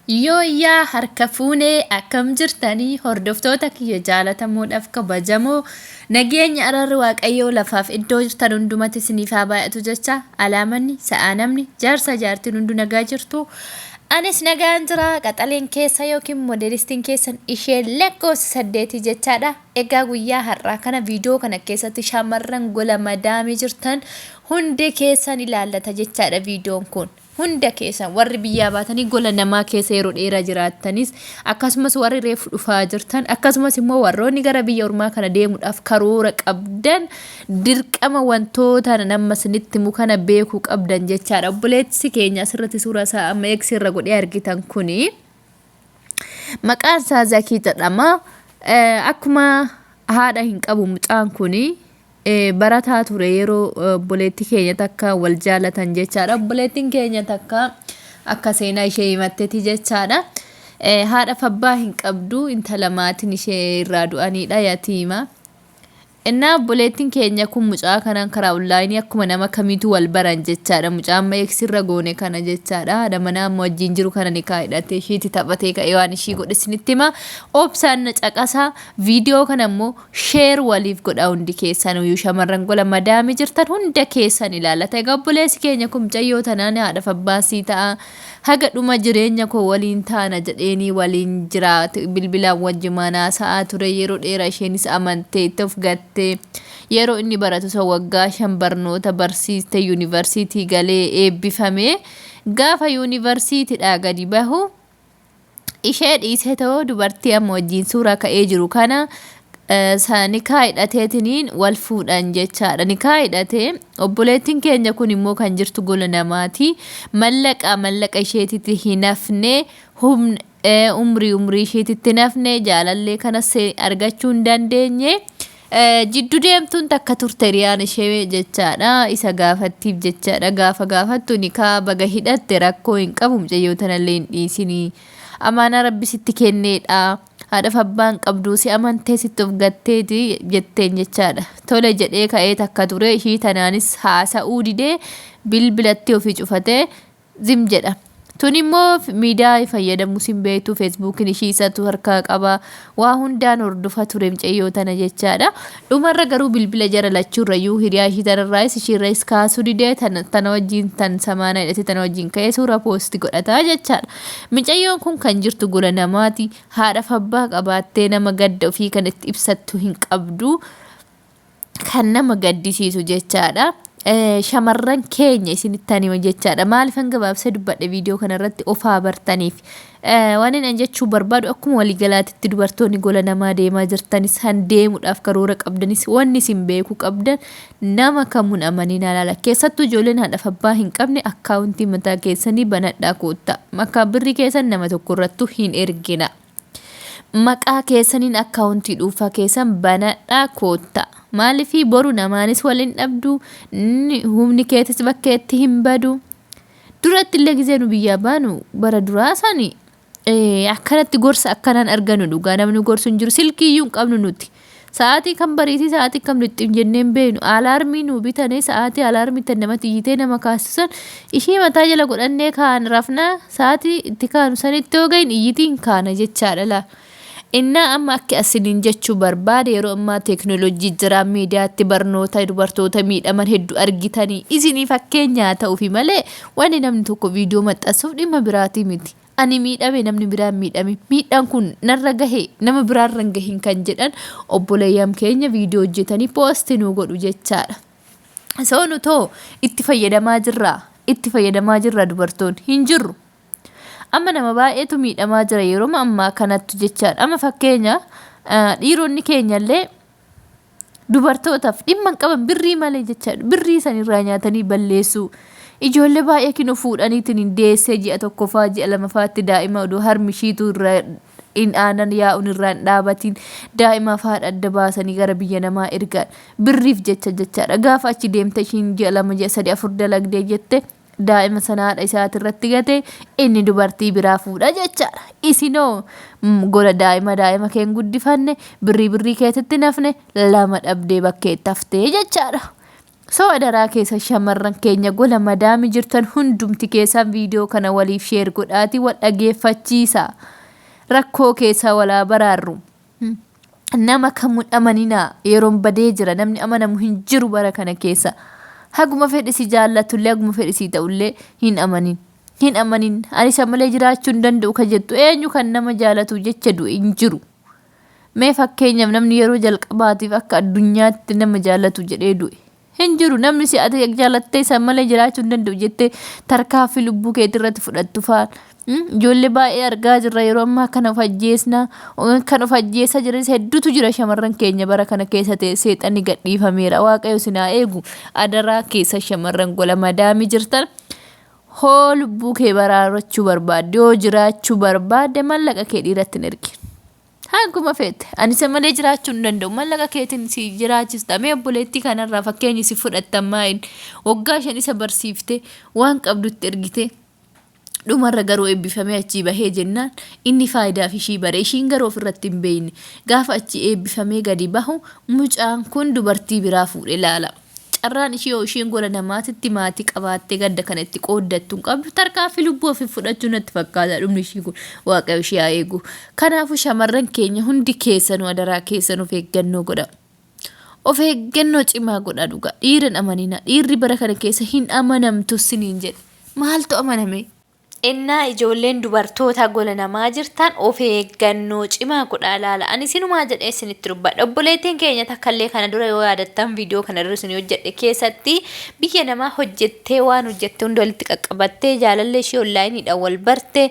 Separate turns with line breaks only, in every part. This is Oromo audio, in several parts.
Yaa harka fuunee akkam jirtanii hordoftoota kiyya jaalatamuudhaaf kabajamoo nageenya ararri waaqayyoo lafaaf iddoo jirtan hundumatti isiniif haa baay'atu jecha alaamanni sa'a namni jaarsa jaartiin hundu nagaa jirtu anis nagaan jira qaxaleen keessa yookiin modelistiin keessan ishee lakkoofsa 8 jechaadha. Egaa guyyaa har'aa kana viidiyoo kana keessatti shamarran gola madaamii jirtan hundi keessan ilaallata jechaadha viidiyoon kun. Hunda keessan warri biyyaa baatanii gola namaa keessa yeroo dheeraa jiraattanis akkasumas warri reefu dhufaa jirtan akkasumas immoo warroonni gara biyya ormaa kana deemuudhaaf karoora qabdan dirqama wantoota nama isinitti mukana beekuu qabdan jechaadha. Obboleessi keenya asirratti suuraa isaa amma eegsirra godhee argitan kuni maqaan isaa Zakii jedhama. Akkuma haadha hin qabu mucaan kuni barataa ture yeroo obboleetti keenya takka wal jaalatan jechaadha. Obboleettiin keenya takka akka seenaa ishee himatteeti jechaadha. Haadha abbaa hin qabdu intala maatiin ishee irraa du'anidha yatiima. Innaa obboleettiin keenya kun mucaa kanaan karaa onlaayinii akkuma nama kamiitu wal baran jechaadha. Mucaan eegsirra goone kana jechaadha. Haadha manaa amma wajjin jiru kana nikaa hidhatee ishiitti taphatee ka'ee waan ishii godhe isinitti hima. Obsaan na caqasaa viidiyoo kana immoo sheer waliif godha hundi keessan uyyuu shamarran gola madaamii jirtan hunda keessan ilaalata. Egaa obboleessi keenya kun mucayyoo tanaan haadhaaf abbaasii ta'a. Haga dhuma jireenya koo waliin taana jedheenii waliin jiraatu bilbilaan wajji manaa sa'aa ture yeroo dheeraa isheenis amantee itti of gattee yeroo inni baratu isa waggaa 5 barnoota barsiiste yuunivarsiitii galee eebbifame gaafa yuunivarsiitiidhaa gadi bahu ishee dhiisee ta'uu dubartii amma wajjiin suuraa ka'ee jiru kana nikaa hidhateetiniin wal fuudhan jechaadha. Nikaa hidhatee obboleettiin keenya kun immoo kan jirtu gola namaati. Mallaqa isheetitti hin hafne umrii isheetitti hin hafne jaalallee kanas argachuu hin dandeenye. Jiddu deemtuun takka turte riyaan ishee jechaadha. Isa gaafattiif jechaadha. Gaafa gaafattu nikaa baga hidhatte rakkoo hin qabu mucayyoo tanallee hin dhiisinii. Amaana rabbi sitti kenneedha. Haadhaaf abbaan qabdu si amantee sitti of gatteeti jetteen jechaadha. Tole jedhee ka'ee takka ture ishii tanaanis haasa'uu didee bilbilatti ofii cufatee zim jedha. Tun immoo miidiyaa fayyadamu sin beektu feesbuukiin ishii isatu harkaa qaba waa hundaan hordofa ture mucayyoo tana jechaadha. Dhumarra garuu bilbila jara lachuurrayyuu hiriyaa ishii tanarraayis ishiirrais kaasuu didee tana wajjin tan samaana hidhate tana wajjin ka'ee suura poosti godhataa jechaadha. Mucayyoon kun kan jirtu gola namaati. Haadhaaf abbaa qabaattee nama gadda ofii kan itti ibsattu hin qabdu kan nama gaddisiisu jechaadha. Shamarran keenya isinitti hima jechaadha. Maaliifan gabaabsee dubbadhe viidiyoo kanarratti ofaa bartaniif waan inni jechuu barbaadu akkuma waliigalaatti dubartoonni gola namaa deemaa jirtanis han deemuudhaaf karoora qabdanis wanni isin beekuu qabdan nama kamuun amaniin alaala. Keessattuu ijoolleen haadhaaf abbaa hin qabne akkaawuntii mataa keessanii banadhaa koottaa. Maqaa birrii keessan nama tokko irrattu hin ergina. Maqaa keessaniin akkaawuntii dhuunfaa keessan banadhaa koottaa. Maaliifii boru namaanis waliin dhabdu humni keetis bakkeetti hin badu. Duratti illee gizee nu biyyaa baanu bara duraa sani akkanatti gorsa akkanaan arganu dhugaa namni gorsu hin jiru. Silkiiyyuu hin qabnu nuti. Sa'aatii kan bariitii sa'aatii kam nutti hin jenneen beenu. Alaarmii nu bitanii sa'aatii alaarmii tan namatti iyyitee nama kaasisan ishii mataa jala godhannee kaan rafnaa sa'aatii itti kaanu sanitti yoo gahin iyyitiin kaana jechaadha laa. Inna amma akka asiniin jechuu barbaade yeroo ammaa teekinooloojii jira miidiyaatti barnoota dubartoota miidhaman hedduu argitanii isinii fakkeenyaa ta'uufi malee wanni namni tokko viidiyoo maxxansuuf dhimma biraatii miti. Ani miidhame namni biraan miidhame miidhaan kun narra gahee nama biraarra gahin kan jedhan obboleeyyan keenya viidiyoo hojjetanii poostii nuu godhu jechaadha. Soonu too itti fayyadamaa jirra dubartoonni hin jirru. Amma nama baay'eetu miidhamaa jira yeroo ammaa kanattu jechaadha. Amma fakkeenya dhiironni keenyallee dubartootaaf dhimma hin qaban birrii malee jechaadha. Birrii sanirraa nyaatanii balleessu. Ijoollee baay'ee kinoo fuudhaniitiin hin deessee ji'a tokkoffaa ji'a lamaffaatti daa'ima odoo harmi ishiitu irra in aanan yaa'uun irraa hin dhaabatiin daa'ima haadha adda baasanii gara biyya namaa ergaan birriif jechaadha. Gaafa achi deemte ishiin ji'a 2 ji'a 3 4 dalagdee jette. Daa'ima sanaadha isaati irratti gate inni dubartii biraa fuudha jechaadha. Isinoo gola daa'ima keen guddifanne birrii keessatti nafne lama dhabdee bakkeetti haftee jechaadha. So adaraa keessa shamarran keenya gola madaami jirtan hundumti keessan viidiyoo kana waliif sheer godhaati wal dhageeffachiisa. Rakkoo keessa walaa baraarru. Nama kamuun amaninaa yeroon badee jira namni amanamu hin jiru bara kana keessa. Haguma fedhisi jaallatullee haguma fedhisi ta'ullee hin amanin. Hin amanin ani isa malee jiraachuu hin danda'u ka jettu eenyu kan nama jaallatu jecha du'e hin jiru. Mee fakkeenyaaf namni yeroo jalqabaatiif akka addunyaatti nama jaallatu jedhee du'e. Hin jiru namni si ati jaallattee isa malee jiraachuu hin danda'u jettee tarkaanfii lubbuu keetii irratti fudhattu fa'aa. Ijoollee baay'ee argaa jirra yeroo ammaa kana of ajjeesnaa kan of ajjeessaa jiran hedduutu jira shamarran keenya bara kana keessa ta'e seexanni gadhiifameera waaqayyo sinaa eegu adaraa keessa shamarran gola madaami jirtan hoo lubbuu kee baraarachuu barbaadde yoo jiraachuu barbaadde mallaqa kee dhiiratti hin ergi. Hanguma feete ani isa malee jiraachuu hin danda'u mallaqa keetiin si jiraachista mee obboleettii kanarraa fakkeenyi si fudhattammaa waggaa 5 isa barsiifte waan qabdutti ergite. Dhumarra garuu eebbifamee achii bahee jennaan inni faayidaaf ishii bare ishiin garuu ofirratti hin beekne gaafa achi eebbifamee gadi bahu mucaan kun dubartii biraa fuudhee laala. Carraan ishii yoo ishiin gola namaatitti maatii qabaattee gadda kanatti qooddattu hin qabdu tarkaanfii lubbuu ofii fudhachuu natti fakkaata dhumni ishii kun waaqayyo ishii haa eegu. Kanaafuu shamarran keenya hundi keessanuu adaraa keessan of eeggannoo godha. Of eeggannoo cimaa godha dhugaa dhiiran amanina dhiirri bara kana keessa hin amanamtu siniin jedhe maaltu amaname? Innaa ijoolleen dubartoota gola namaa jirtan of eeggannoo cimaa godhaa laala. Ani sinumaa jedhee isinitti dubbadha. Obboleettiin keenya takkallee kana dura yoo yaadattan viidiyoo kana dura isin hojjedhe keessatti biyya namaa hojjettee waan hojjette hunda walitti qaqqabattee jaalallee ishee onlaayiniidhaan wal barte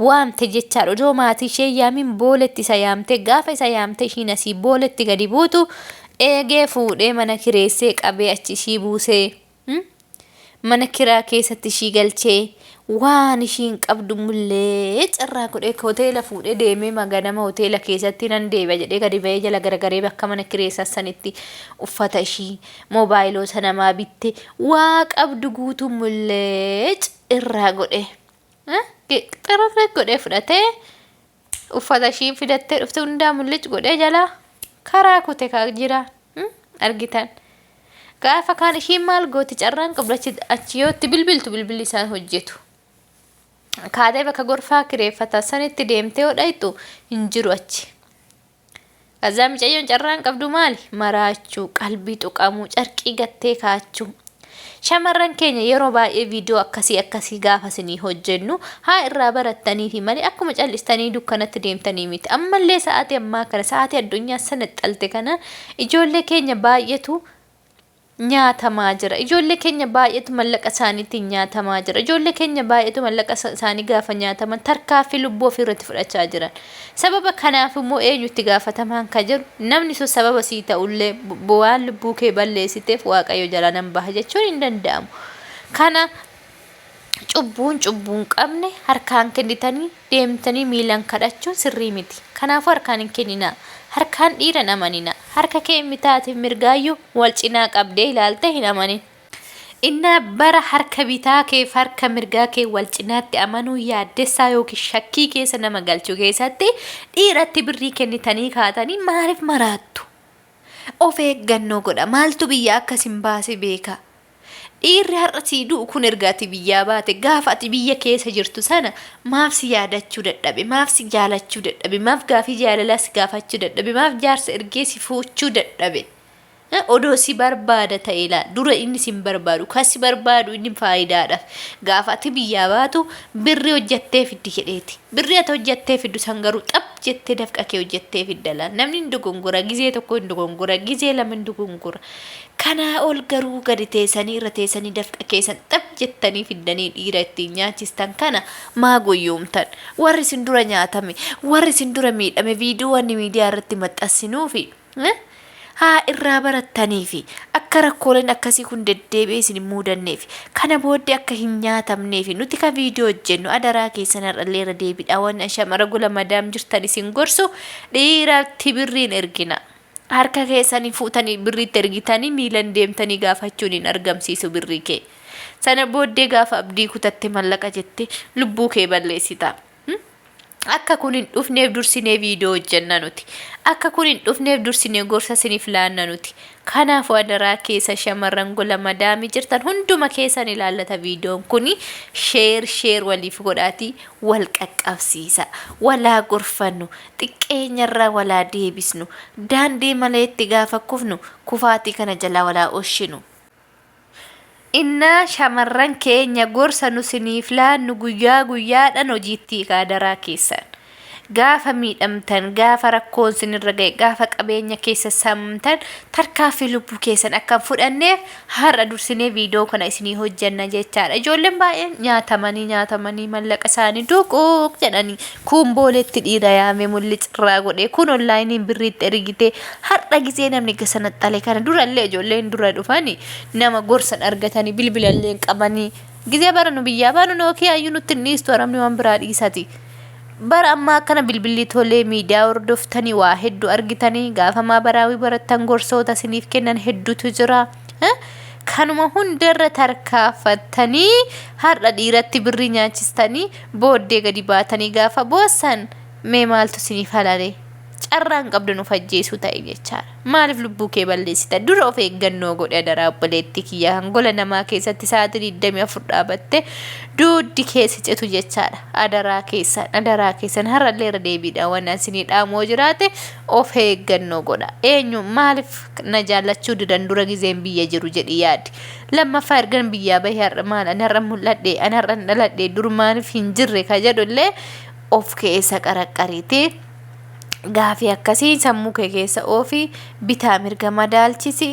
waamte jechaadha. Odoo maatii ishee yaamin booletti isa yaamte gaafa isa yaamte ishiin asii booletti gadi buutu eegee fuudhee mana kireessee qabee achi ishii buusee mana kiraa keessatti ishii galchee waan ishiin qabdu mullee carraa godhee hoteela fuudhee deemee maganama hoteela keessatti nan deebi'a jedhee gadi ba'ee jala garagaree bakka mana kireessaa sanitti uffata ishii moobaayilota namaa bitte waa qabdu guutuu mullee irraa godhee xirra godhee fudhatee uffata ishii fidattee dhufte hundaa mul'ich godhee jala karaa kute kaa jira argitan. Gaafa kaan ishiin maal gooti carraan qabdu achi yootti bilbiltu bilbilli isaan hojjetu. Kaadee bakka gorfaa kireeffata sanitti deemtee hodhaytu hin jiru achi. Kazaa micayyoon carraan qabdu maali? Maraachuu, qalbii tuqamuu, carqii gattee kaachuu. Shamarran keenya yeroo baay'ee viidiyoo akkasii gaafa isinii hojjennu haa irraa barattaniifi malee akkuma callistanii dukkanatti deemtanii miti. Ammallee sa'aatii ammaa kana sa'aatii addunyaa sana xalte kana ijoollee keenya baay'eetu nyaatamaa jira. Ijoollee keenya baay'eetu mallaqa isaaniitiin nyaatamaa jira. Ijoollee keenya baay'eetu mallaqa isaanii gaafa nyaataman tarkaanfii lubbuu ofii irratti fudhachaa jiran. Sababa kanaaf immoo eenyutti gaafatamaan ka jiru namni sun sababa sii ta'ullee waan lubbuu kee balleessiteef waaqayyo jala nan baha jechuun hin danda'amu. Kana cubbuun qabne harkaan kennitanii deemtanii miilan kadhachuun sirrii miti. Kanaafuu harkaan hin kenninaa. Harkaan dhiiran amanina. Harka kee mitaatiif mirgaayyuu wal cinaa qabdee ilaalte hin amanin. Innaa bara harka bitaa kee fi harka mirgaa kee wal cinaatti amanuu yaaddessaa yookiin shakkii keessa nama galchuu keessatti dhiiratti birrii kennitanii kaatanii maaliif maraattu? Of eeggannoo godha. Maaltu biyya akkasin baase beeka? Dhiirri har'a sii du'u kun ergaati biyyaa baate gaafa ati biyya keessa jirtu sana maaf si yaadachuu dadhabe maaf si jaalachuu dadhabe maaf gaafii jaalalaa si gaafachuu dadhabe maaf jaarsa ergee si fuuchuu dadhabe odoo si barbaada ta'e laa dura inni si barbaadu kan si barbaadu inni faayidaadhaaf gaafa ati biyyaa baatu birri hojjettee fiddi jedheeti birri ati hojjettee fiddu san garuu xab jettee dafqa kee hojjettee fiddala namni hin dogongora gizee tokko hin dogongora gizee lama hin dogongora. Kana ol garuu gadi teessanii irra teessanii dafqa keessan xab jettanii fiddanii dhiira ittiin nyaachistan kana maa goyyoomtan warri isin dura nyaatame warri isin dura miidhame viidiyoowwan miidiyaa irratti maxxansinuufi haa irraa barattaniifi akka rakkooleen akkasii kun deddeebi'ee isin muudanneefi kana booddee akka hin nyaatamneefi nuti ka viidiyoo hojjennu adaraa keessan har'allee irra deebiidha waan shamara gola madaam jirtan isin gorsu dhiiratti birriin ergina. Harka keessanii fuutanii birriitti ergitanii miilan deemtanii gaafachuun hin argamsiisu birrii kee. Sana booddee gaafa abdii kutatte mallaqa jette lubbuu kee balleessita. akka kun hin dhufneef dursinee viidiyoo hojjenna nuti. Akka kun hin dhufneef dursinee gorsa isiniif laanna nuti. Kanaafuu addarraa keessa shamarran gola madaamii jirtan hunduma keessan ilaallata viidiyoon kuni sheer waliif godhaatii wal qaqqabsiisa. Walaa gorfannu, xiqqeenyarraa walaa deebisnu, daandii malee itti gaafa kufnu kufaatii kana jala walaa oshinu. Inna shamarran keenya gorsa nu siniif laannu guyyaa guyyaadhaan hojiitti addarraa keessan. Gaafa miidhamtan, gaafa rakkoon sinirra ga'e, gaafa qabeenya keessa samtan tarkaanfii lubbuu keessan akka fudhanneef har'a dursinee viidiyoo kana isinii hojjenna jechaadha. Ijoolleen baay'een nyaatamanii mallaqa isaanii duquuq jedhanii kun booletti dhiira yaamee mul'icirraa godhee kun onlaayiniin birriitti ergitee har'a gisee namni gasanaxxale kana durallee ijoolleen dura dhufanii nama gorsan argatanii bilbilallee qabanii gisee baranu biyyaa baanu nookii ayyuu nutti hin dhiistu haramni waan biraa dhiisati. Bara ammaa kana bilbilli tolee miidiyaa hordoftanii waa hedduu argitanii gaafa maabaraawii barattan gorsoota isiniif kennan hedduutu jira. Kanuma hundarra tarkaanfattanii har'a dhiiratti birrii nyaachistanii booddee gadi baatanii gaafa boossan mee maaltu isiniif halale? Carraan qabdu nu fajjeessu ta'e jechaadha. Maaliif lubbuu kee balleessita? Dura of eeggannoo godhe addarraa obboleettii kiyya hangola namaa keessatti sa'aatii 24 dhaabatte duuddi keessa citu jechaadha. Addarraa keessan har'allee irra deebiidha waan isinii dhaamoo jiraate of eeggannoo godha. Eenyu maaliif na jaallachuu didan dura gizeen biyya jiru jedhi yaadi. Lammaffaa ergan biyyaa bahee har'a maal ani har'a mul'adhe ani har'a dhaladhe dur maaliif hin jirre ka jedhullee of keessa qaraqqariitee gaafii akkasii sammuu kee keessa ofii bitaa mirga madaalchisi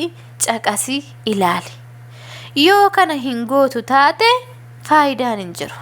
caqasi ilaali. Yoo kana hin gootu taate faayidaan hin jiru.